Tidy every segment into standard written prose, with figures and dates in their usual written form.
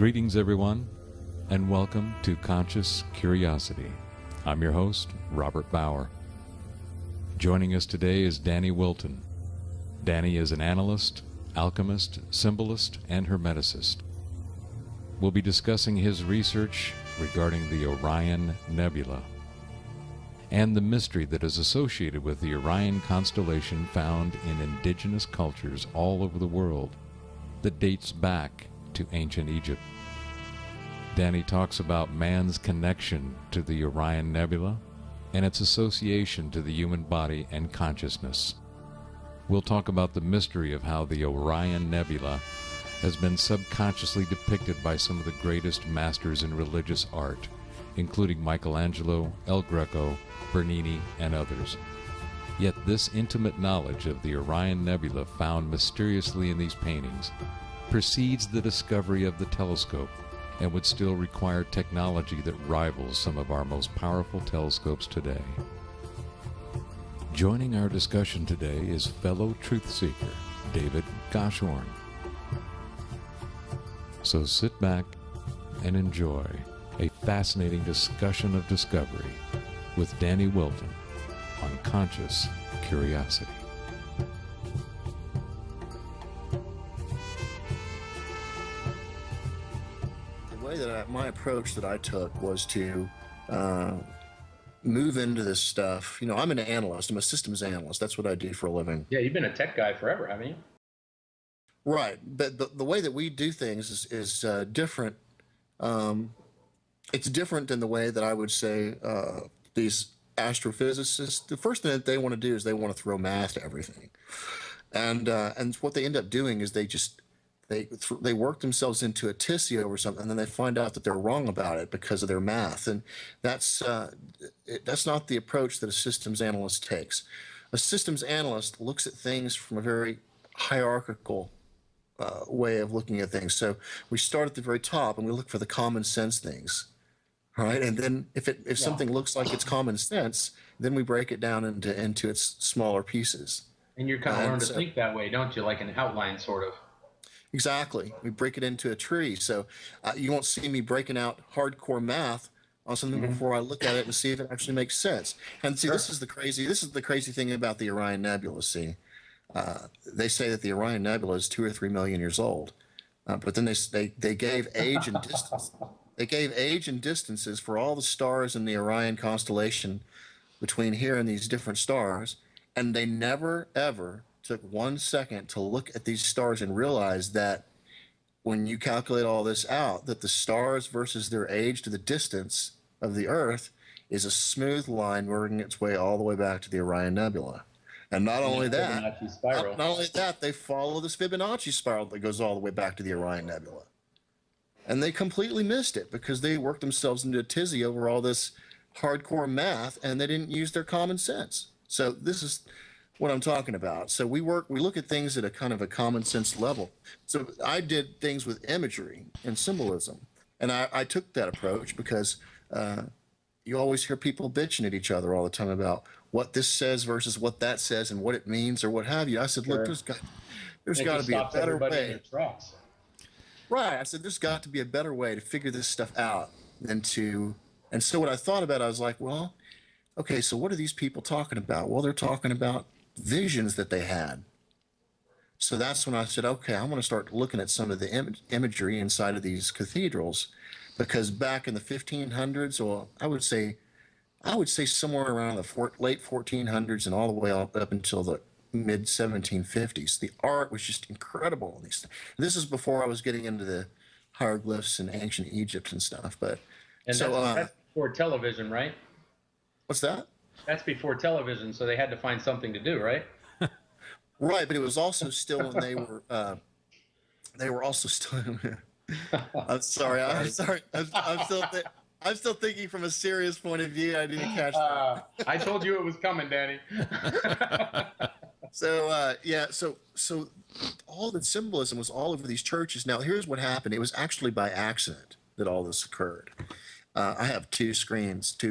Greetings, everyone, and welcome to Conscious Curiosity. I'm your host, Robert Bauer. Joining us today is Danny Wilten. Danny is an analyst, alchemist, symbolist, and hermeticist. We'll be discussing his research regarding the Orion Nebula and the mystery that is associated with the Orion constellation found in indigenous cultures all over the world that dates back to ancient Egypt. Danny talks about man's connection to the Orion Nebula and its association to the human body and consciousness. We'll talk about the mystery of how the Orion Nebula has been subconsciously depicted by some of the greatest masters in religious art, including Michelangelo, El Greco, Bernini, and others. Yet this intimate knowledge of the Orion Nebula found mysteriously in these paintings precedes the discovery of the telescope and would still require technology that rivals some of our most powerful telescopes today. Joining our discussion today is fellow truth seeker David Goshorn. So sit back and enjoy a fascinating discussion of discovery with Danny Wilten on Conscious Curiosity. My approach that I took was to move into this stuff. You know, I'm an analyst. I'm a systems analyst. That's what I do for a living. Yeah, you've been a tech guy forever, haven't you? Right. But the way that we do things is different. It's different than the way that I would say these astrophysicists. The first thing that they want to do is they want to throw math to everything. And what they end up doing is they work themselves into a tizzy over something, and then they find out that they're wrong about it because of their math. And that's not the approach that a systems analyst takes. A systems analyst looks at things from a very hierarchical way of looking at things. So we start at the very top and we look for the common sense things, right? And then if something looks like it's common sense, then we break it down into its smaller pieces. And you're kind of learn to think that way, don't you? Like an outline, sort of. Exactly. We break it into a tree. So you won't see me breaking out hardcore math on something before I look at it and see if it actually makes sense. And see, this is the crazy thing about the Orion Nebula. See, they say that the Orion Nebula is 2 or 3 million years old, but then they gave age and distance. They gave age and distances for all the stars in the Orion constellation between here and these different stars, and they never ever took 1 second to look at these stars and realize that when you calculate all this out, that the stars versus their age to the distance of the Earth is a smooth line working its way all the way back to the Orion Nebula. And not only that, they follow this Fibonacci spiral that goes all the way back to the Orion Nebula. And they completely missed it because they worked themselves into a tizzy over all this hardcore math, and they didn't use their common sense. So this is what I'm talking about. So we look at things at a kind of a common sense level. So I did things with imagery and symbolism, and I took that approach because you always hear people bitching at each other all the time about what this says versus what that says and what it means or what have you. I said, look, there's got to be a better way. Right. I said, there's got to be a better way to figure this stuff out than to. And so what I thought about, I was like, well, okay, so what are these people talking about? Well, they're talking about visions that they had. So that's when I said, okay, I'm going to start looking at some of the imagery inside of these cathedrals, because back in the 1500s, or I would say somewhere around the late 1400s and all the way up until the mid 1750s, the art was just incredible in these things. This is before I was getting into the hieroglyphs in ancient Egypt and stuff. That's before television, right? What's that? That's before television, so they had to find something to do, right? Right, but it was also still when they were also still. I'm sorry. I'm still thinking from a serious point of view. I didn't catch that. I told you it was coming, Danny. So all the symbolism was all over these churches. Now, here's what happened. It was actually by accident that all this occurred. I have two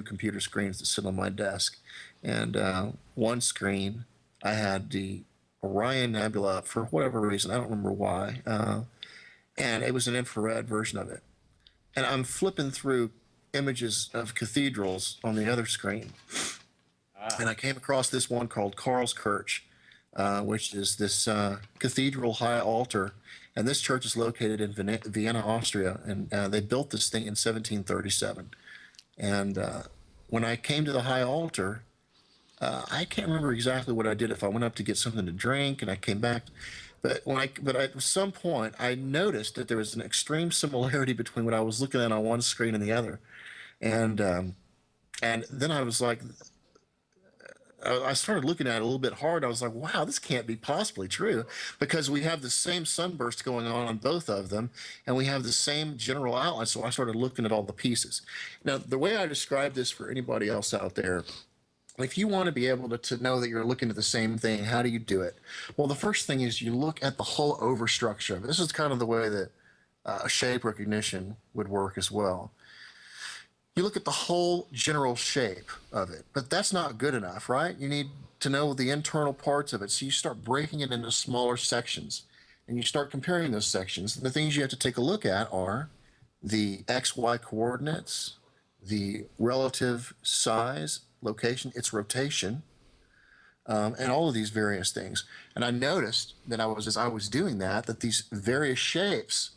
computer screens that sit on my desk. And one screen, I had the Orion Nebula for whatever reason. I don't remember why. and it was an infrared version of it. And I'm flipping through images of cathedrals on the other screen, and I came across this one called Karlskirche, which is this cathedral high altar. And this church is located in Vienna, Austria, and they built this thing in 1737. And when I came to the high altar, I can't remember exactly what I did. If I went up to get something to drink and I came back, but at some point I noticed that there was an extreme similarity between what I was looking at on one screen and the other, and then I was like, I started looking at it a little bit hard. I was like, wow, this can't be possibly true, because we have the same sunburst going on both of them, and we have the same general outline. So I started looking at all the pieces. Now, the way I describe this for anybody else out there, if you want to be able to know that you're looking at the same thing, how do you do it? Well, the first thing is you look at the whole overstructure of it. This is kind of the way that shape recognition would work as well. You look at the whole general shape of it, but that's not good enough, right? You need to know the internal parts of it. So you start breaking it into smaller sections, and you start comparing those sections. The things you have to take a look at are the XY coordinates, the relative size, location, its rotation, and all of these various things. And I noticed that as I was doing that these various shapes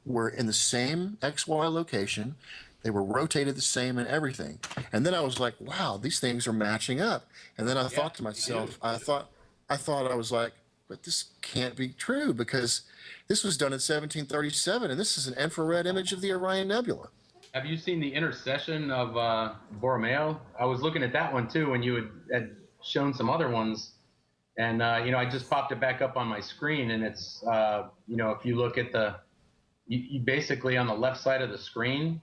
were in the same XY location. They were rotated the same and everything. And then I was like, wow, these things are matching up. And then I thought to myself, I was like, but this can't be true, because this was done in 1737, and this is an infrared image of the Orion Nebula. Have you seen the intercession of Borromeo? I was looking at that one too when you had shown some other ones. And, I just popped it back up on my screen, and it's, if you look at you basically on the left side of the screen,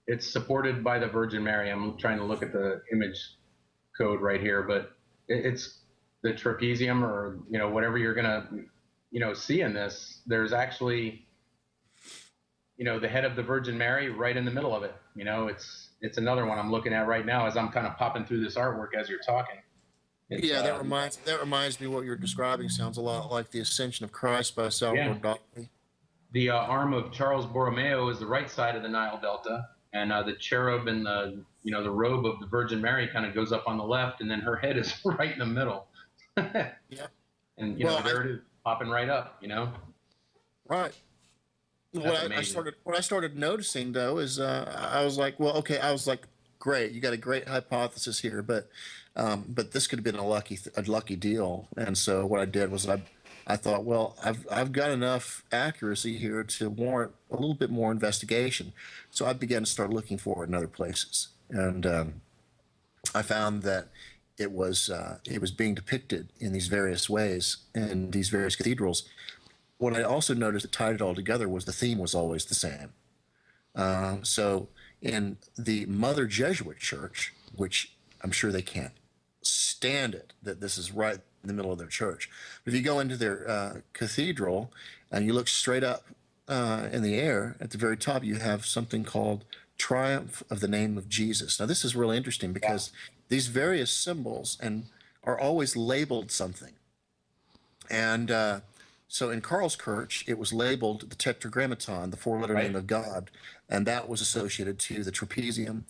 it's supported by the Virgin Mary. I'm trying to look at the image code right here, but it's the trapezium, or whatever you're gonna see in this. There's actually the head of the Virgin Mary right in the middle of it. It's another one I'm looking at right now as I'm kind of popping through this artwork as you're talking. That reminds me, what you're describing sounds a lot like the Ascension of Christ by Salvador Dali. The arm of Charles Borromeo is the right side of the Nile Delta, and the cherub and the robe of the Virgin Mary kind of goes up on the left, and then her head is right in the middle. Yeah. And there it is, popping right up. Right. What I started noticing though is I was like, well, okay, I was like, great, you got a great hypothesis here, but this could have been a lucky deal. And so what I did was I thought, well, I've got enough accuracy here to warrant a little bit more investigation. So I began to start looking for it in other places, and I found that it was being depicted in these various ways in these various cathedrals. What I also noticed that tied it all together was the theme was always the same. So in the Mother Jesuit Church, which I'm sure they can't stand it that this is right in the middle of their church, but if you go into their cathedral and you look straight up in the air, at the very top you have something called Triumph of the Name of Jesus. Now this is really interesting, because these various symbols are always labeled something. And so in Karlskirche, it was labeled the Tetragrammaton, the four-letter name of God, and that was associated to the trapezium.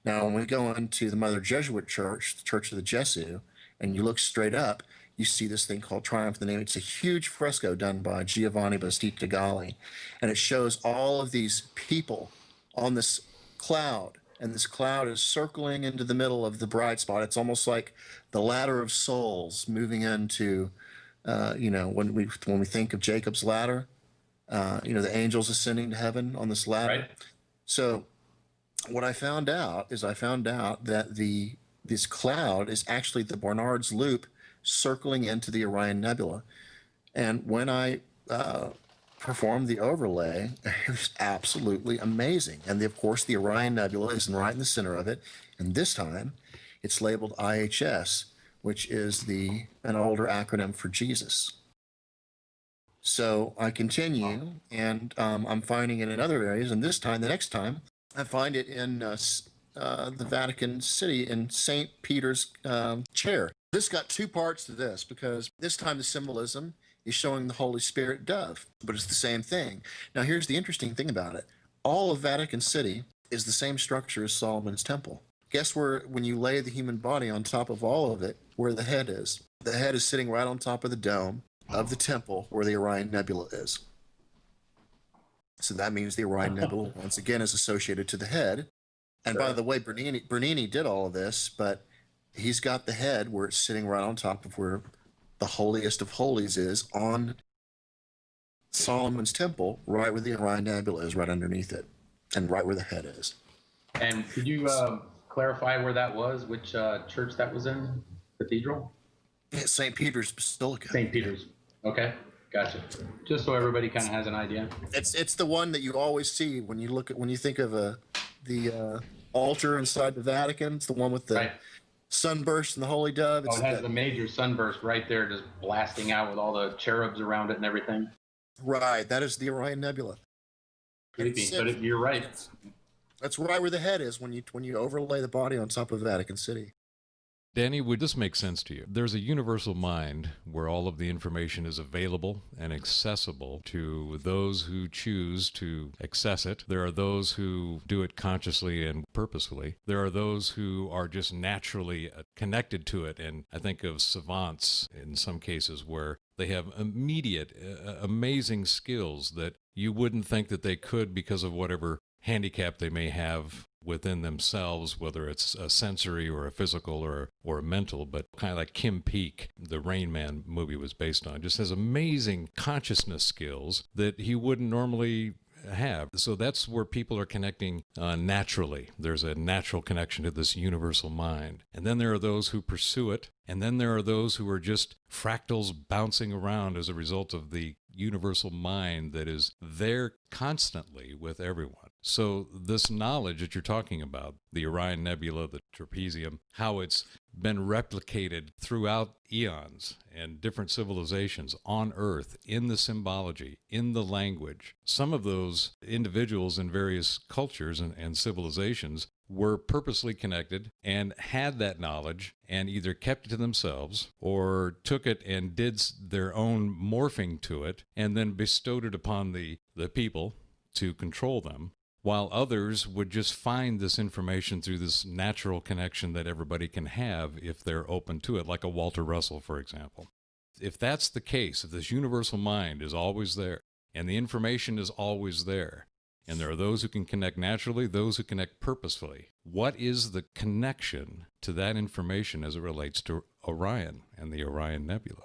Now, when we go into the Mother Jesuit Church, the Church of the Jesu, and you look straight up, you see this thing called Triumph of the Name. It's a huge fresco done by Giovanni Battista Galli, and it shows all of these people on this cloud, and this cloud is circling into the middle of the bright spot. It's almost like the ladder of souls moving into when we think of Jacob's ladder, the angels ascending to heaven on this ladder. Right. So what I found out that this cloud is actually the Barnard's Loop circling into the Orion Nebula. And when I performed the overlay, it was absolutely amazing. And of course, the Orion Nebula is right in the center of it. And this time, it's labeled IHS, which is an older acronym for Jesus. So I continue, and I'm finding it in other areas. And the next time, I find it in the Vatican City in St. Peter's chair. This got two parts to this, because this time the symbolism is showing the Holy Spirit dove, but it's the same thing. Now, here's the interesting thing about it. All of Vatican City is the same structure as Solomon's Temple. Guess where, when you lay the human body on top of all of it, where the head is? The head is sitting right on top of the dome of the temple where the Orion Nebula is. So that means the Orion Nebula, once again, is associated to the head. And by the way, Bernini did all of this, but he's got the head where it's sitting right on top of where the holiest of holies is on Solomon's Temple, right where the Orion Nebula is, right underneath it, and right where the head is. And could you clarify where that was, which church that was in? Cathedral? Yeah, St. Peter's Basilica. St. Peter's. Okay, gotcha. Just so everybody kind of has an idea. It's the one that you always see when you think of the altar inside the Vatican. It's the one with the sunburst and the holy dove. It has the major sunburst right there, just blasting out with all the cherubs around it and everything. Right, that is the Orion Nebula. Creepy, but you're right. That's right where the head is when you overlay the body on top of Vatican City. Danny, would this make sense to you? There's a universal mind where all of the information is available and accessible to those who choose to access it. There are those who do it consciously and purposefully. There are those who are just naturally connected to it. And I think of savants in some cases where they have immediate, amazing skills that you wouldn't think that they could because of whatever handicap they may have within themselves, whether it's a sensory or a physical or a mental, but kind of like Kim Peek, the Rain Man movie was based on, just has amazing consciousness skills that he wouldn't normally have. So that's where people are connecting naturally. There's a natural connection to this universal mind. And then there are those who pursue it. And then there are those who are just fractals bouncing around as a result of the universal mind that is there constantly with everyone. So this knowledge that you're talking about, the Orion Nebula, the trapezium, how it's been replicated throughout eons and different civilizations on Earth, in the symbology, in the language. Some of those individuals in various cultures and civilizations were purposely connected and had that knowledge and either kept it to themselves or took it and did their own morphing to it and then bestowed it upon the people to control them, while others would just find this information through this natural connection that everybody can have if they're open to it, like a Walter Russell, for example. If that's the case, if this universal mind is always there and the information is always there, and there are those who can connect naturally, those who connect purposefully, what is the connection to that information as it relates to Orion and the Orion Nebula?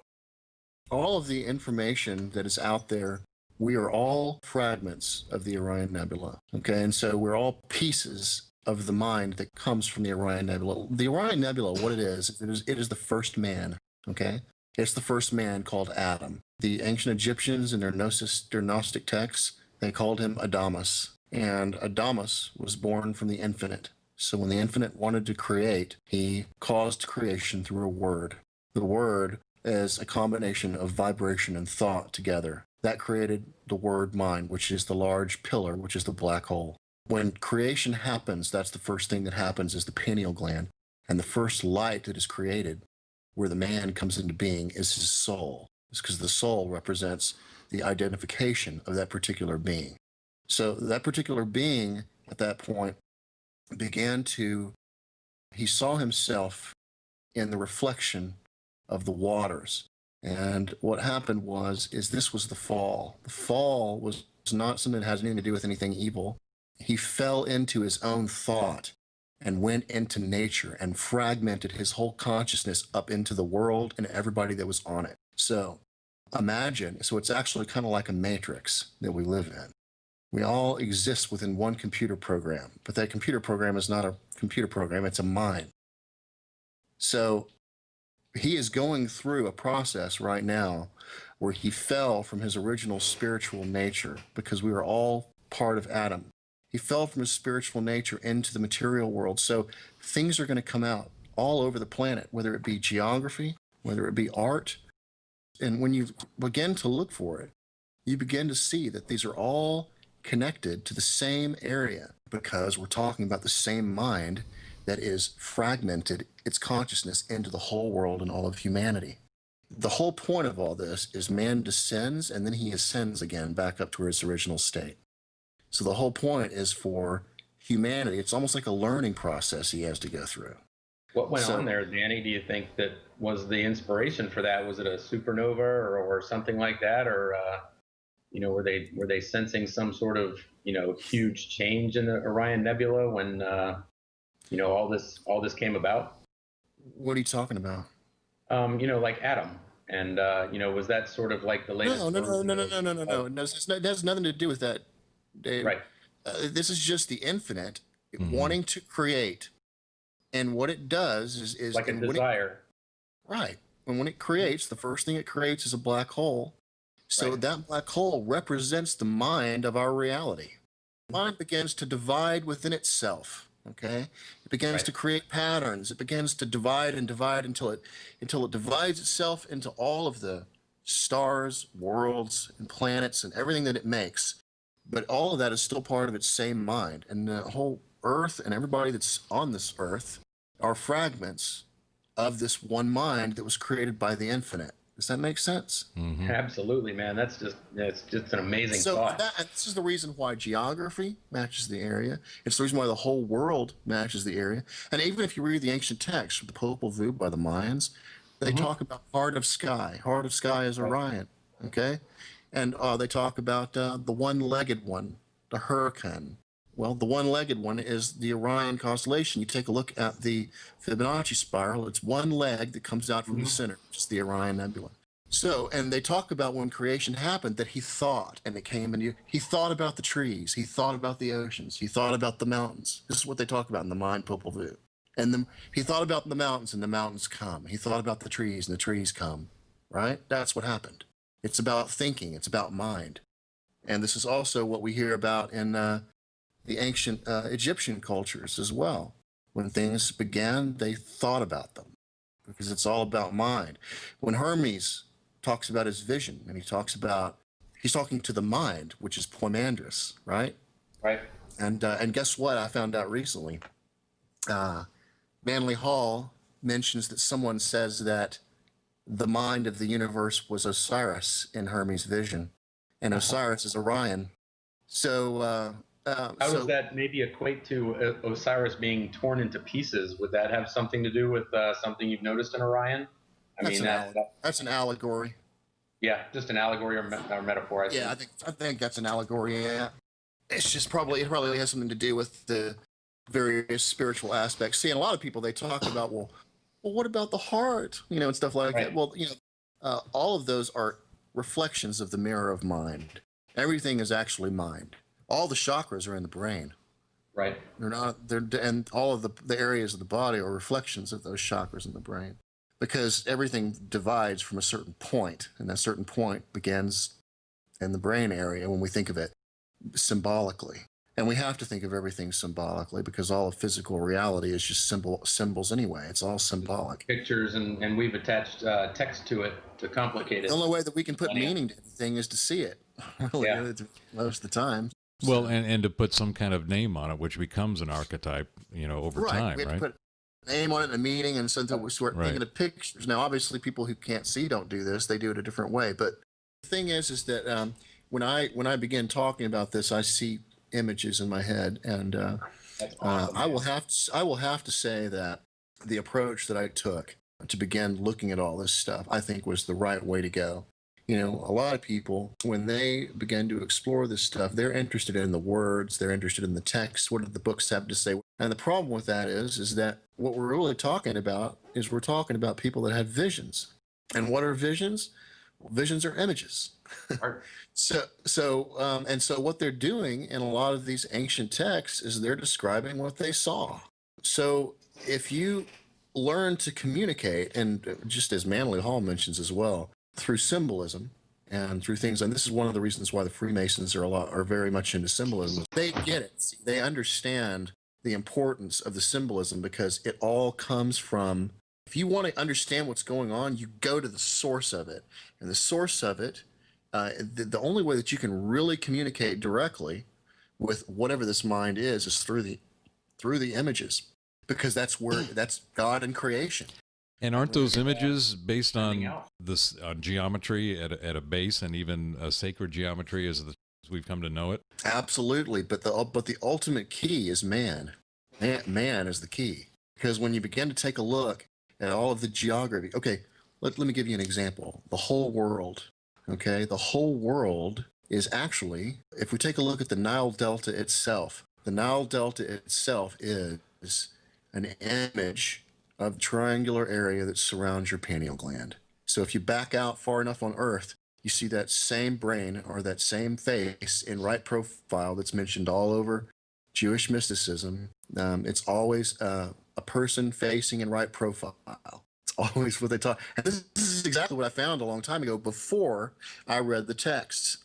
All of the information that is out there, we are all fragments of the Orion Nebula, okay? And so we're all pieces of the mind that comes from the Orion Nebula. The Orion Nebula, what it is the first man, okay? It's the first man called Adam. The ancient Egyptians in their Gnostic texts, they called him Adamus. And Adamus was born from the infinite. So when the infinite wanted to create, he caused creation through a word. The word is a combination of vibration and thought together. That created the word mind, which is the large pillar, which is the black hole. When creation happens, that's the first thing that happens is the pineal gland. And the first light that is created, where the man comes into being, is his soul. It's because the soul represents the identification of that particular being. So that particular being at that point he saw himself in the reflection of the waters. And what happened is this was the fall. The fall was not something that has anything to do with anything evil. He fell into his own thought and went into nature and fragmented his whole consciousness up into the world and everybody that was on it. So it's actually kind of like a matrix that we live in. We all exist within one computer program, but that computer program is not a computer program, it's a mind. So he is going through a process right now where he fell from his original spiritual nature, because we are all part of Adam. He fell from his spiritual nature into the material world. So things are going to come out all over the planet, whether it be geography, whether it be art. And when you begin to look for it, you begin to see that these are all connected to the same area, because we're talking about the same mind that is fragmented its consciousness into the whole world and all of humanity. the whole point of all this is man descends and then he ascends again back up to his original state. So the whole point is for humanity, it's almost like a learning process he has to go through. What went on there, Danny? Do you think that was the inspiration for that? Was it a supernova or something like that, or were they sensing some sort of huge change in the Orion Nebula when all this came about? What are you talking about? Like Adam, and was that sort of like the latest? No. It has nothing to do with that, Dave. Right. This is just the infinite wanting to create. And what it does is like a desire. Right. And when it creates, the first thing it creates is a black hole. So Right. that black hole represents the mind of our reality. Mind begins to divide within itself. Okay. It begins Right. to create patterns. It begins to divide and divide until it divides itself into all of the stars, worlds, and planets and everything that it makes. But all of that is still part of its same mind. And the whole Earth and everybody that's on this Earth are fragments of this one mind that was created by the infinite. Does that make sense? Mm-hmm. Absolutely, man. It's just an amazing thought. And this is the reason why geography matches the area. It's the reason why the whole world matches the area. And even if you read the ancient texts, the Popol Vuh by the Mayans, they talk about heart of sky. Heart of sky is Orion. Okay, and they talk about the one-legged one, the hurricane. Well, the one-legged one is the Orion constellation. You take a look at the Fibonacci spiral. It's one leg that comes out from the center, which is the Orion Nebula. So, and they talk about when creation happened that he thought, and it came, and he thought about the trees. He thought about the oceans. He thought about the mountains. This is what they talk about in the mind Popol Vuh. And he thought about the mountains, and the mountains come. He thought about the trees, and the trees come. Right? That's what happened. It's about thinking. It's about mind. And this is also what we hear about in the ancient Egyptian cultures as well. When things began, they thought about them because it's all about mind. When Hermes talks about his vision, and he's talking to the mind, which is Poimandres, right? Right. And guess what? I found out recently. Manly Hall mentions that someone says that the mind of the universe was Osiris in Hermes' vision, and Osiris is Orion. So how does that maybe equate to Osiris being torn into pieces? Would that have something to do with something you've noticed in Orion? That's an allegory. Yeah, just an allegory or metaphor. I think that's an allegory. Yeah, it's just it probably has something to do with the various spiritual aspects. See, and a lot of people they talk about well, what about the heart? And stuff like that. Well, all of those are reflections of the mirror of mind. Everything is actually mind. All the chakras are in the brain. Right. And all of the areas of the body are reflections of those chakras in the brain, because everything divides from a certain point, and that certain point begins in the brain area when we think of it symbolically. And we have to think of everything symbolically because all of physical reality is just symbols anyway. It's all symbolic. Pictures, and we've attached text to it to complicate it. The only way that we can put meaning to anything is to see it. Most of the time. Well, and to put some kind of name on it, which becomes an archetype, over time, We have right? to put a name on it in a meaning, and so that we start thinking of pictures. Now, obviously, people who can't see don't do this; they do it a different way. But the thing is that when I begin talking about this, I see images in my head, and Awesome. I will have to say that the approach that I took to begin looking at all this stuff, I think, was the right way to go. A lot of people, when they begin to explore this stuff, they're interested in the words, they're interested in the text, what do the books have to say. And the problem with that is that what we're really talking about is we're talking about people that have visions. And what are visions? Well, visions are images. So what they're doing in a lot of these ancient texts is they're describing what they saw. So if you learn to communicate, and just as Manly Hall mentions as well, through symbolism and through things, and this is one of the reasons why the Freemasons are very much into symbolism. They get it. They understand the importance of the symbolism because it all comes from, if you want to understand what's going on, you go to the source of it. And the source of it, the only way that you can really communicate directly with whatever this mind is through the images, because that's God and creation. And aren't those images based Standing on out. this geometry at a base, and even a sacred geometry as we've come to know it? Absolutely, but the ultimate key is man. Man is the key, because when you begin to take a look at all of the geography, okay, let me give you an example. The whole world, okay, the whole world is actually, if we take a look at the Nile Delta itself, the Nile Delta itself is an image of the triangular area that surrounds your pineal gland. So if you back out far enough on Earth, you see that same brain or that same face in right profile that's mentioned all over Jewish mysticism. It's always a person facing in right profile. It's always what they talk. And this is exactly what I found a long time ago before I read the texts.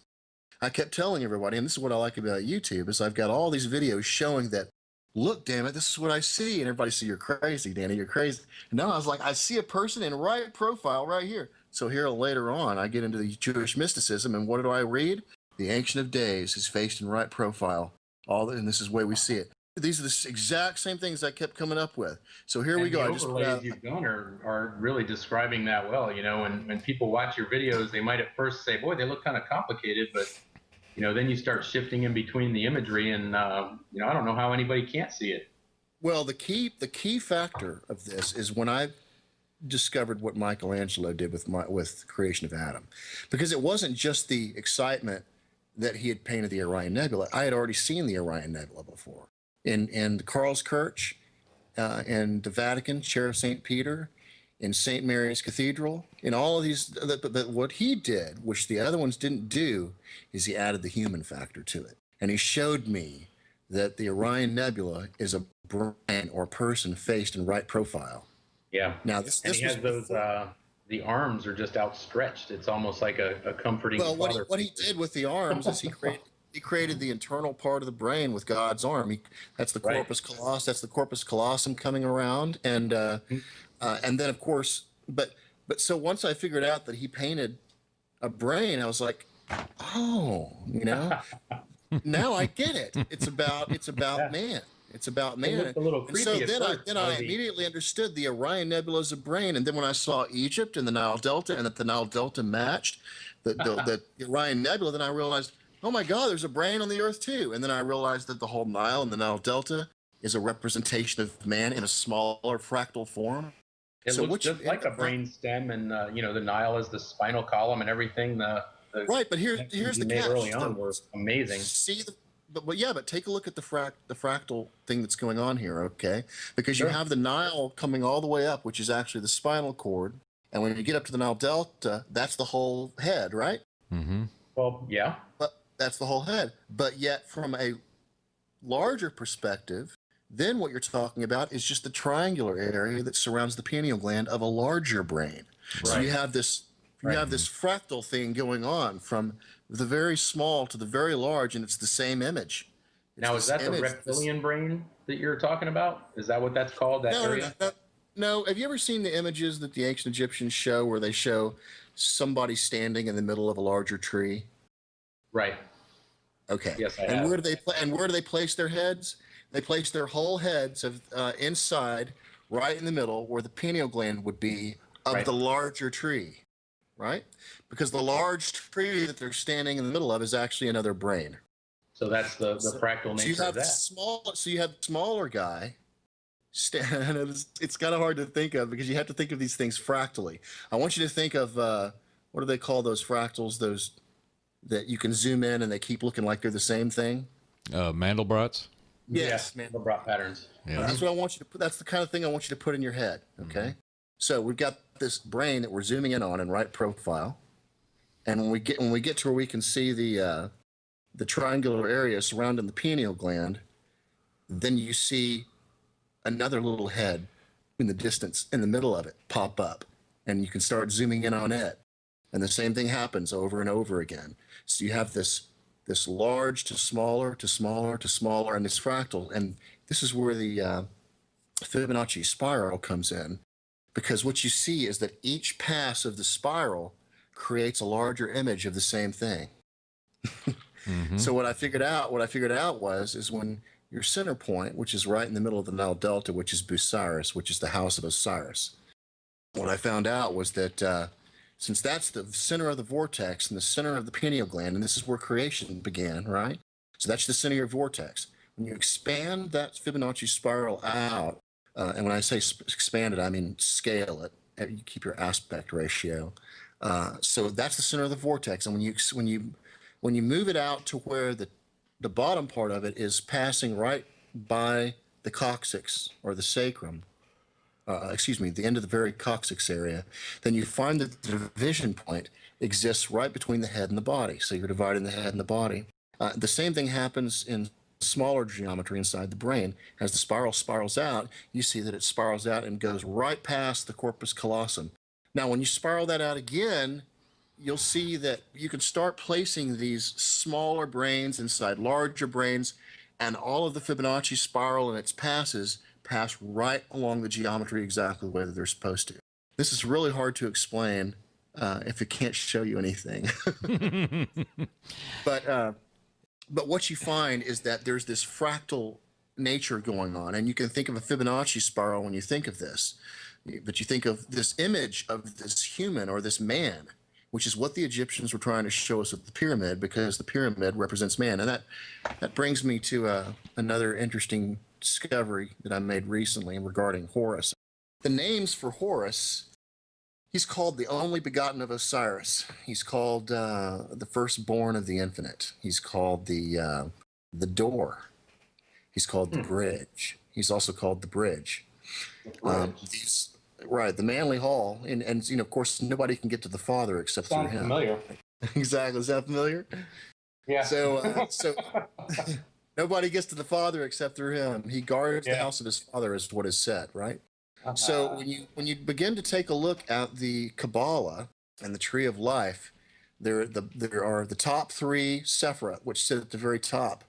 I kept telling everybody, and this is what I like about YouTube, is I've got all these videos showing that, look, damn it, this is what I see. And everybody said, you're crazy, Danny, you're crazy. And now I was like, I see a person in right profile right here. So here later on, I get into the Jewish mysticism, and what do I read? The Ancient of Days is faced in right profile. And this is the way we see it. These are the exact same things I kept coming up with. So here we go. The overlays you've done are really describing that well. You know, when people watch your videos, they might at first say, boy, they look kind of complicated, but you know, then you start shifting in between the imagery, and you know, I don't know how anybody can't see it. Well, the key factor of this is when I discovered what Michelangelo did with the creation of Adam, because it wasn't just the excitement that he had painted the Orion Nebula. I had already seen the Orion Nebula before in Karlskirch, in the Vatican, Chair of St. Peter, in St. Mary's Cathedral, in all of these. But what he did, which the other ones didn't do, is he added the human factor to it. And he showed me that the Orion Nebula is a brain or person faced in right profile. Yeah. Now this he has those. The arms are just outstretched. It's almost like a comforting. Well, what he did with the arms is he created the internal part of the brain with God's arm. That's the corpus callosum. That's the corpus callosum coming around, and then of course, but so once I figured out that he painted a brain, I was like, oh, you know, now I get it. It's about man. It's about man. And so then I immediately understood the Orion Nebula is a brain. And then when I saw Egypt and the Nile Delta, and that the Nile Delta matched the Orion Nebula, then I realized, oh my God, there's a brain on the Earth too. And then I realized that the whole Nile and the Nile Delta is a representation of man in a smaller fractal form. It looks just like a brain stem, and you know, the Nile is the spinal column and everything. Right, but here's the catch. Early on were amazing. But take a look at the fractal thing that's going on here, okay? Because you have the Nile coming all the way up, which is actually the spinal cord, and when you get up to the Nile Delta, that's the whole head, right? Mm-hmm. Well, yeah. But that's the whole head. But yet, from a larger perspective, then what you're talking about is just the triangular area that surrounds the pineal gland of a larger brain. Right. So you have this fractal thing going on from the very small to the very large, and it's the same image. Now, is that the reptilian brain that you're talking about? Is that what that's called, that area? No. Have you ever seen the images that the ancient Egyptians show where they show somebody standing in the middle of a larger tree? Right. Okay. Yes, I have. And where do they place their heads? They place their whole heads inside, right in the middle, where the pineal gland would be of the larger tree. Right? Because the large tree that they're standing in the middle of is actually another brain. So that's the fractal nature of that. So you have the smaller guy. It's kind of hard to think of because you have to think of these things fractally. I want you to think of, what do they call those fractals, those that you can zoom in and they keep looking like they're the same thing? Mandelbrot's? Yes, Mandelbrot patterns. Yeah. That's what I want you to put. That's the kind of thing I want you to put in your head, okay? Mm-hmm. So we've got this brain that we're zooming in on in right profile, and when we get to where we can see the triangular area surrounding the pineal gland, then you see another little head in the distance in the middle of it pop up, and you can start zooming in on it, and the same thing happens over and over again. So you have this large to smaller to smaller to smaller, and this fractal, and this is where the Fibonacci spiral comes in. Because what you see is that each pass of the spiral creates a larger image of the same thing. Mm-hmm. So what I figured out is when your center point, which is right in the middle of the Nile Delta, which is Busiris, which is the house of Osiris. what I found out was that since that's the center of the vortex and the center of the pineal gland, and this is where creation began, right? So that's the center of your vortex. When you expand that Fibonacci spiral out, and when I say expand it, I mean scale it. You keep your aspect ratio. So that's the center of the vortex, and when you move it out to where the bottom part of it is passing right by the coccyx or the sacrum, the end of the very coccyx area, then you find that the division point exists right between the head and the body. So you're dividing the head and the body. The same thing happens in smaller geometry inside the brain. As the spiral spirals out, you see that it spirals out and goes right past the corpus callosum. Now, when you spiral that out again, you'll see that you can start placing these smaller brains inside larger brains, and all of the Fibonacci spiral and its passes pass right along the geometry exactly the way that they're supposed to. This is really hard to explain if it can't show you anything. But what you find is that there's this fractal nature going on, and you can think of a Fibonacci spiral when you think of this. But you think of this image of this human or this man, which is what the Egyptians were trying to show us with the pyramid, because the pyramid represents man. And that brings me to another interesting discovery that I made recently regarding Horus. The names for Horus, he's called the only begotten of Osiris. He's called the firstborn of the infinite. He's called the door. He's called the bridge. He's also called the bridge. The manly hall, and of course nobody can get to the Father except through him. Familiar. Exactly. Is that familiar? Yeah. So nobody gets to the Father except through him. He guards the house of his father, is what is said, right? So when you begin to take a look at the Kabbalah and the Tree of Life, there are the top three Sephirah, which sit at the very top.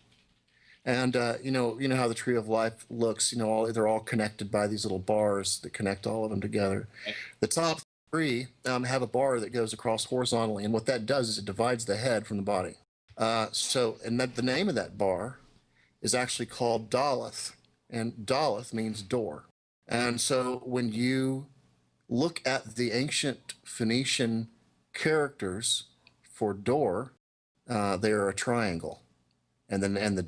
And you know how the Tree of Life looks. They're all connected by these little bars that connect all of them together. The top three have a bar that goes across horizontally, and what that does is it divides the head from the body. The name of that bar is actually called Daleth, and Daleth means door. And so when you look at the ancient Phoenician characters for door, they are a triangle. And the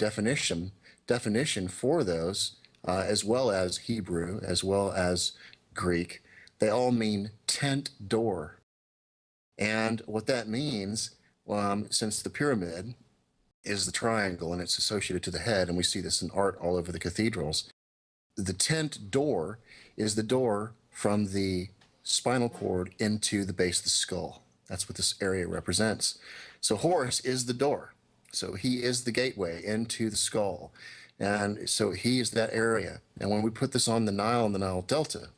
definition for those, as well as Hebrew, as well as Greek, they all mean tent door. And what that means, since the pyramid is the triangle and it's associated to the head, and we see this in art all over the cathedrals, the tent door is the door from the spinal cord into the base of the skull. That's what this area represents. So Horus is the door. So he is the gateway into the skull. And so he is that area. And when we put this on the Nile and the Nile Delta,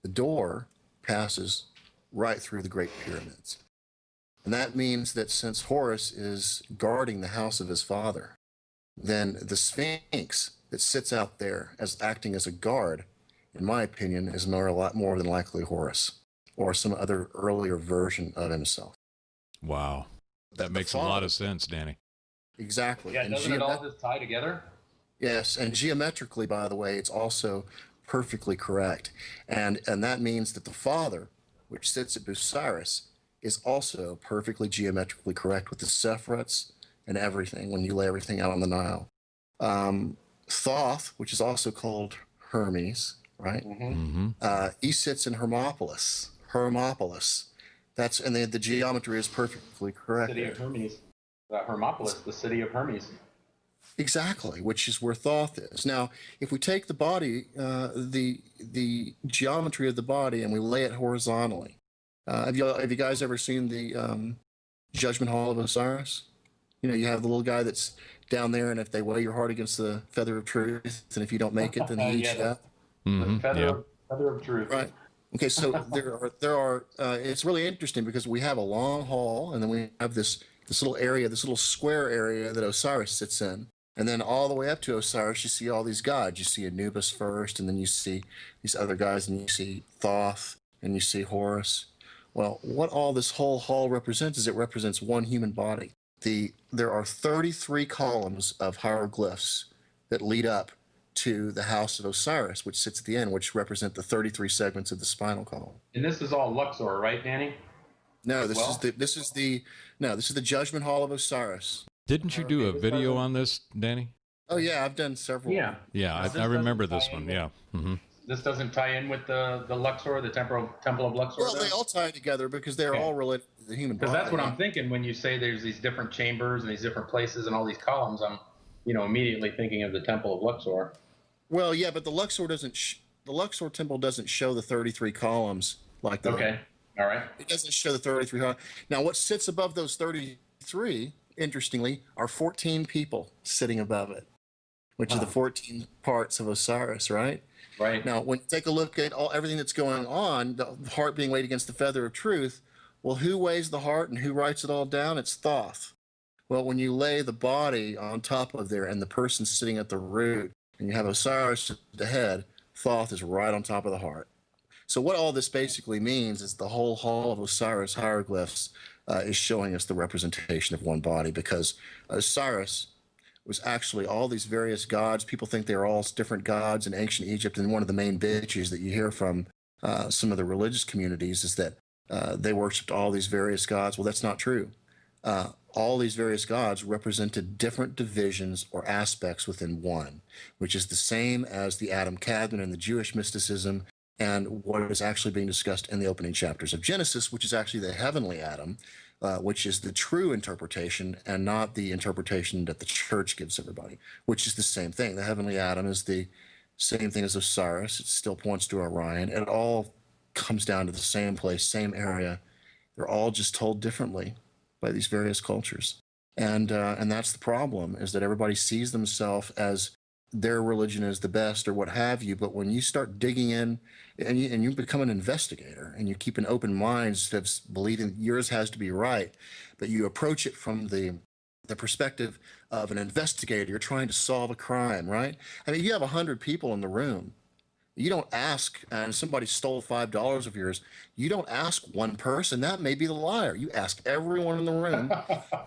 the door passes right through the Great Pyramids. And that means that since Horus is guarding the house of his father, then the Sphinx that sits out there as acting as a guard, in my opinion, is a lot more than likely Horus or some other earlier version of himself. Wow. That makes a lot of sense, Danny. Exactly. Yeah, doesn't it all just tie together? Yes, and geometrically, by the way, it's also perfectly correct. And that means that the Father, which sits at Busiris, is also perfectly geometrically correct with the Sephiroths and everything when you lay everything out on the Nile. Thoth, which is also called Hermes, right? He sits in Hermopolis. And the geometry is perfectly correct. City of Hermes. Hermopolis, the city of Hermes. Exactly, which is where Thoth is. Now, if we take the body, the geometry of the body, and we lay it horizontally, have you guys ever seen the Judgment Hall of Osiris? You have the little guy that's down there, and if they weigh your heart against the feather of truth, and if you don't make it, then he eats you up. Feather of truth. Right. Okay, so there are. It's really interesting because we have a long hall, and then we have this little area, this little square area that Osiris sits in. And then all the way up to Osiris, you see all these gods. You see Anubis first, and then you see these other guys, and you see Thoth, and you see Horus. Well, what all this whole hall represents is it represents one human body. There are 33 columns of hieroglyphs that lead up to the house of Osiris, which sits at the end, which represent the 33 segments of the spinal column. And this is all Luxor, right, Danny? No, this is the Judgment Hall of Osiris. Didn't you do a video on this, Danny? Oh yeah, I've done several. Yeah. Yeah, I remember this one. Yeah. Mm-hmm. This doesn't tie in with the Luxor, the Temple of Luxor? Well, they all tie together because they're all related to the human body. Because that's what I'm thinking when you say there's these different chambers and these different places and all these columns. I'm, immediately thinking of the Temple of Luxor. Well, yeah, but the Luxor the Luxor temple doesn't show the 33 columns like that. Okay. All right. It doesn't show the 33 columns. Now, what sits above those 33, interestingly, are 14 people sitting above it, which is the 14 parts of Osiris, right? Right. Now, when you take a look at everything that's going on, the heart being weighed against the feather of truth, well, who weighs the heart and who writes it all down? It's Thoth. Well, when you lay the body on top of there and the person sitting at the root, and you have Osiris at the head, Thoth is right on top of the heart. So what all this basically means is the whole Hall of Osiris hieroglyphs is showing us the representation of one body, because Osiris was actually all these various gods. People think they're all different gods in ancient Egypt, and one of the main bitches that you hear from some of the religious communities is that they worshipped all these various gods. Well, that's not true. All these various gods represented different divisions or aspects within one, which is the same as the Adam Kadmon in the Jewish mysticism and what is actually being discussed in the opening chapters of Genesis, which is actually the heavenly Adam, which is the true interpretation and not the interpretation that the church gives everybody, which is the same thing. The heavenly Adam is the same thing as Osiris. It still points to Orion. It all comes down to the same place, same area. They're all just told differently by these various cultures. And that's the problem, is that everybody sees themselves as their religion is the best or what have you. But when you start digging in and you become an investigator and you keep an open mind instead of believing yours has to be right, but you approach it from the perspective of an investigator, you're trying to solve a crime, right? I mean, you have 100 people in the room. You don't ask, and somebody stole $5 of yours, you don't ask one person, that may be the liar. You ask everyone in the room,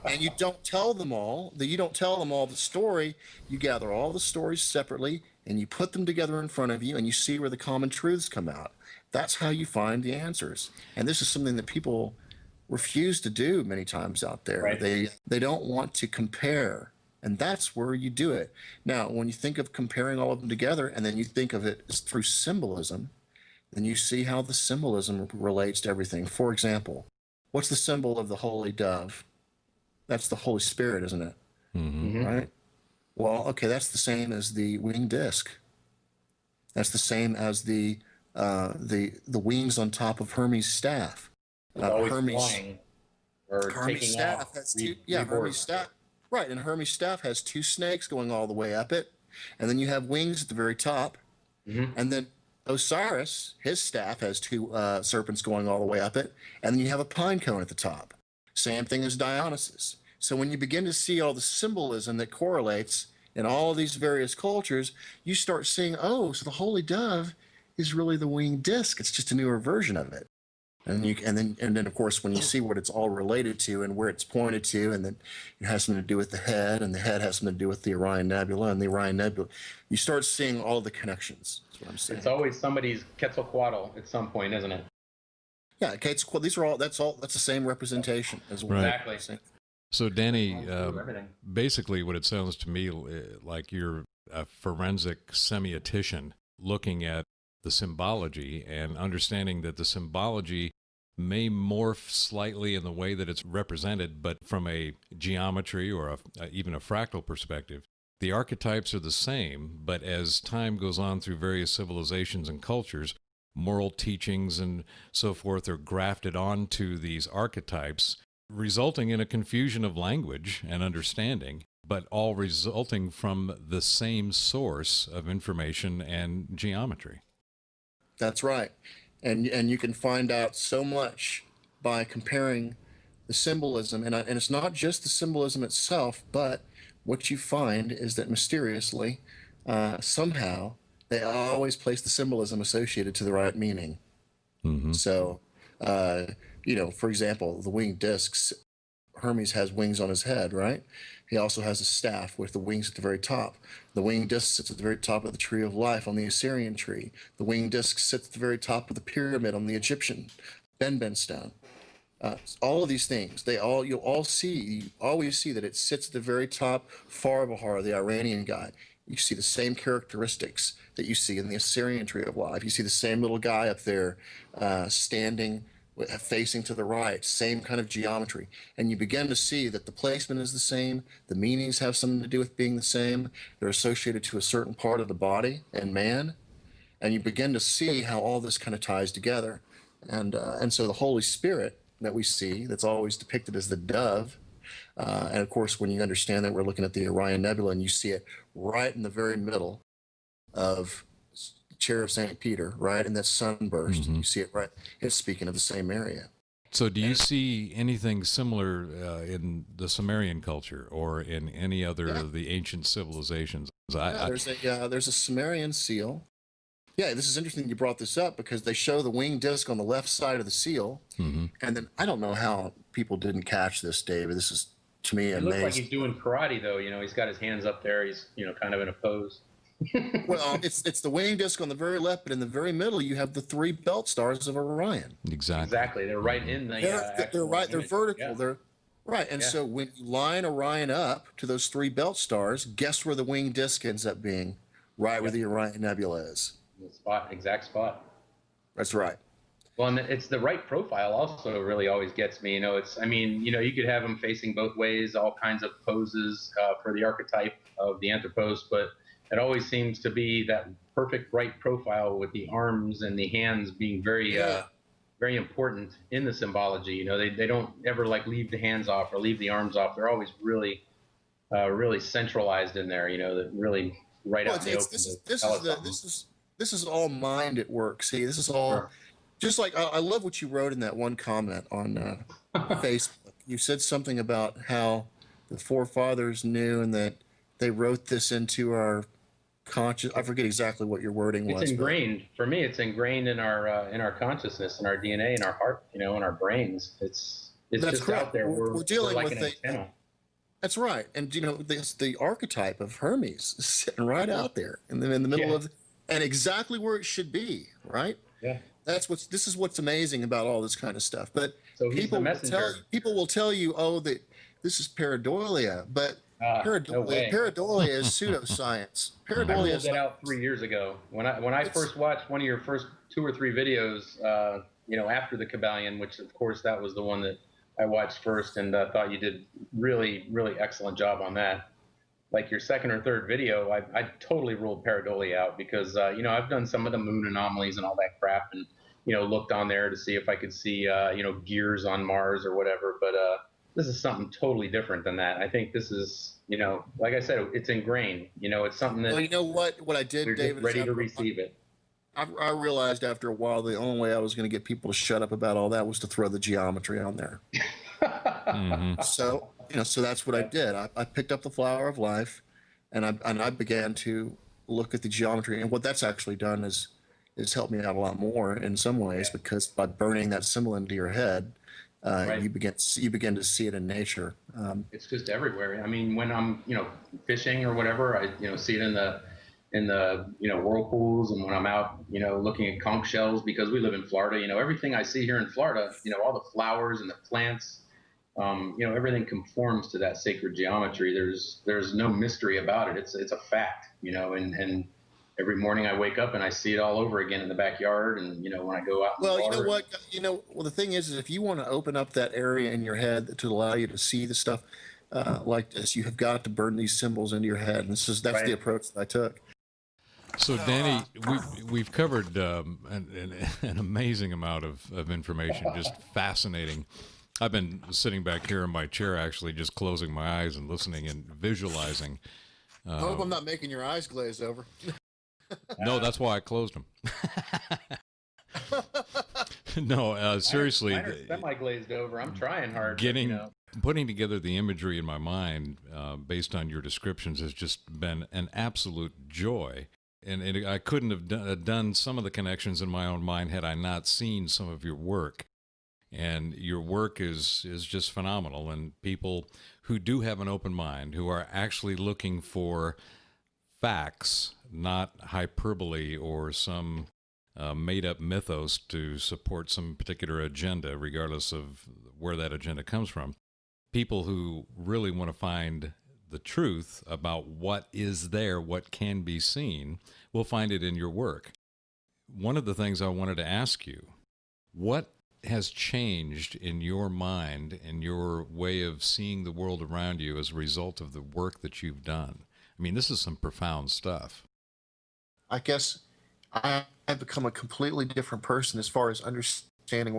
and you don't tell them all the story. You gather all the stories separately, and you put them together in front of you, and you see where the common truths come out. That's how you find the answers. And this is something that people refuse to do many times out there. Right. They don't want to compare. And that's where you do it. Now, when you think of comparing all of them together, and then you think of it through symbolism, then you see how the symbolism relates to everything. For example, what's the symbol of the holy dove? That's the Holy Spirit, isn't it? Mm-hmm. Right? Well, okay, that's the same as the winged disc. That's the same as the wings on top of Hermes' staff. Hermes flying or Hermes' staff has two. Yeah, Hermes' staff. Right, and Hermes' staff has two snakes going all the way up it, and then you have wings at the very top, and then Osiris, his staff has two serpents going all the way up it, and then you have a pine cone at the top. Same thing as Dionysus. So when you begin to see all the symbolism that correlates in all of these various cultures, you start seeing, oh, so the holy dove is really the winged disc. It's just a newer version of it. And then of course, when you see what it's all related to and where it's pointed to, and then it has something to do with the head, and the head has something to do with the Orion Nebula, and the Orion Nebula, you start seeing all the connections. That's what I'm saying. It's always somebody's Quetzalcoatl at some point, isn't it? Yeah, Quetzalcoatl. These are all. That's the same representation as well. Right. Exactly. So, Danny, basically, what it sounds to me like you're a forensic semiotician looking at the symbology and understanding that the symbology may morph slightly in the way that it's represented, but from a geometry or even a fractal perspective, the archetypes are the same, but as time goes on through various civilizations and cultures, moral teachings and so forth are grafted onto these archetypes, resulting in a confusion of language and understanding, but all resulting from the same source of information and geometry. That's right. And you can find out so much by comparing the symbolism. And it's not just the symbolism itself, but what you find is that mysteriously, somehow, they always place the symbolism associated to the right meaning. Mm-hmm. So, for example, the winged discs Hermes has wings on his head, right? He also has a staff with the wings at the very top. The winged disc sits at the very top of the tree of life on the Assyrian tree. The winged disc sits at the very top of the pyramid on the Egyptian Ben stone. All of these things, you'll all see, you always see that it sits at the very top. Farbahar, the Iranian guy, you see the same characteristics that you see in the Assyrian tree of life. You see the same little guy up there standing, facing to the right, same kind of geometry. And you begin to see that the placement is the same, the meanings have something to do with being the same, they're associated to a certain part of the body and man. And you begin to see how all this kind of ties together. And so the Holy Spirit that we see, that's always depicted as the dove, and of course, when you understand that we're looking at the Orion Nebula, and you see it right in the very middle of the chair of St. Peter, right in that sunburst, you see it right. It's speaking of the same area. So do you see anything similar in the Sumerian culture or in any other of the ancient civilizations? There's a Sumerian seal. Yeah, this is interesting you brought this up because they show the winged disc on the left side of the seal. And then I don't know how people didn't catch this, David. This is, to me, amazing. It looks like he's doing karate, though. He's got his hands up there. He's, kind of in a pose. Well, it's the winged disc on the very left, but in the very middle, you have the 3 belt stars of Orion. Exactly. They're right in the. They're vertical. Yeah. They're right. And so when you line Orion up to those 3 belt stars, guess where the winged disc ends up being? Right where the Orion Nebula is. The exact spot. That's right. Well, and it's the right profile also really always gets me. You could have them facing both ways, all kinds of poses for the archetype of the Anthropos, but it always seems to be that perfect right profile with the arms and the hands being very, very important in the symbology. They don't ever leave the hands off or leave the arms off. They're always really, really centralized in there. That really right out in the open. This is all mind at work. See, this is all just like I love what you wrote in that one comment on Facebook. You said something about how the forefathers knew and that they wrote this into our conscious. I forget exactly what your wording was. It's ingrained for me. It's ingrained in our consciousness, in our DNA, in our heart, in our brains. It's just correct. Out there. We're dealing like with That's right. And the archetype of Hermes is sitting right out there in the middle of. And exactly where it should be, right? Yeah. This is what's amazing about all this kind of stuff. But so people will tell you, that this is pareidolia, but pareidolia is pseudoscience. Pareidolia. I ruled that out 3 years ago when I first watched one of your first 2 or 3 videos. After the Kabbalion, which of course that was the one that I watched first, and thought you did really, really excellent job on that. Like your second or third video, I totally ruled pareidolia out because, I've done some of the moon anomalies and all that crap and, looked on there to see if I could see, gears on Mars or whatever. But this is something totally different than that. I think this is, like I said, it's ingrained. It's something that. Well, you know what I did, David? Ready to receive it. I realized after a while the only way I was going to get people to shut up about all that was to throw the geometry on there. So that's what I did. I picked up the Flower of Life, and I began to look at the geometry. And what that's actually done is helped me out a lot more in some ways, because by burning that symbol into your head, you begin to see it in nature. It's just everywhere. I mean, when I'm fishing or whatever, I see it in the whirlpools, and when I'm out looking at conch shells, because we live in Florida, everything I see here in Florida, all the flowers and the plants. Everything conforms to that sacred geometry. There's no mystery about it. It's a fact, and every morning I wake up and I see it all over again in the backyard. And, when I go out. Well, you know what, the thing is if you want to open up that area in your head to allow you to see the stuff like this, you have got to burn these symbols into your head. And that's the approach that I took. So, Danny, we've covered an amazing amount of information, just fascinating. I've been sitting back here in my chair, actually, just closing my eyes and listening and visualizing. I hope I'm not making your eyes glaze over. No, that's why I closed them. No, seriously. Mine are semi-glazed over. I'm trying hard. Putting together the imagery in my mind based on your descriptions has just been an absolute joy. And I couldn't have done some of the connections in my own mind had I not seen some of your work. And your work is just phenomenal. And people who do have an open mind, who are actually looking for facts, not hyperbole or some made up mythos to support some particular agenda, regardless of where that agenda comes from. People who really want to find the truth about what is there, what can be seen, will find it in your work. One of the things I wanted to ask you, what has changed in your mind and your way of seeing the world around you as a result of the work that you've done? I mean, this is some profound stuff. I guess I've become a completely different person as far as understanding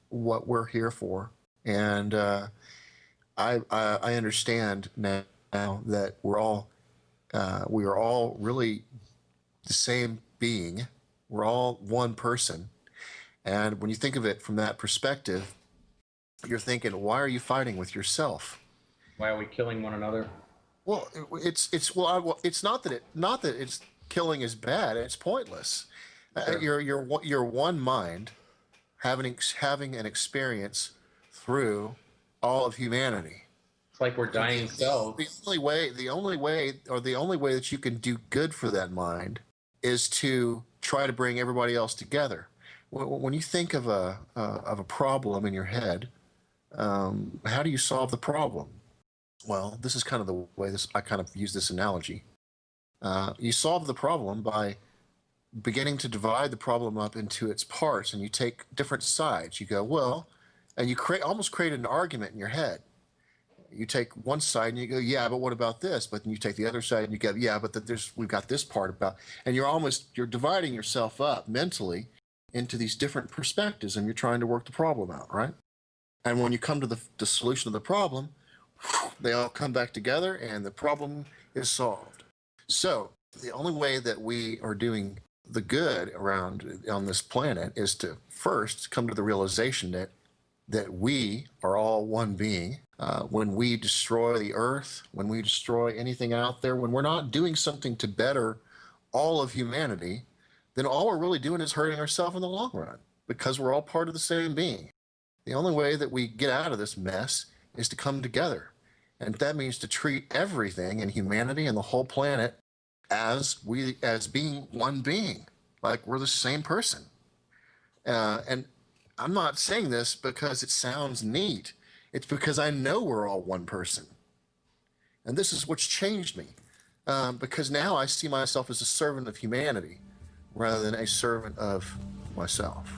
what we're here for, and I understand now that we are all really the same being. We're all one person, and when you think of it from that perspective, you're thinking, why are you fighting with yourself? Why are we killing one another? Well, it's not that it's killing is bad. It's pointless. Sure. You're one mind having an experience through all of humanity. It's like we're dying cells. The only way that you can do good for that mind is to try to bring everybody else together. When you think of a problem in your head, how do you solve the problem? Well, this is kind of the way I kind of use this analogy. You solve the problem by beginning to divide the problem up into its parts, and you take different sides. You go, well, and you almost create an argument in your head. You take one side and you go, yeah, but what about this? But then you take the other side and you go, yeah, but we've got this part about, and you're dividing yourself up mentally into these different perspectives, and you're trying to work the problem out, right? And when you come to the solution of the problem, they all come back together and the problem is solved. So the only way that we are doing the good around on this planet is to first come to the realization that we are all one being. When we destroy the earth, when we destroy anything out there, when we're not doing something to better all of humanity, then all we're really doing is hurting ourselves in the long run, because we're all part of the same being. The only way that we get out of this mess is to come together. And that means to treat everything in humanity and the whole planet as being one being, like we're the same person. And I'm not saying this because it sounds neat. It's because I know we're all one person. And this is what's changed me. Because now I see myself as a servant of humanity rather than a servant of myself.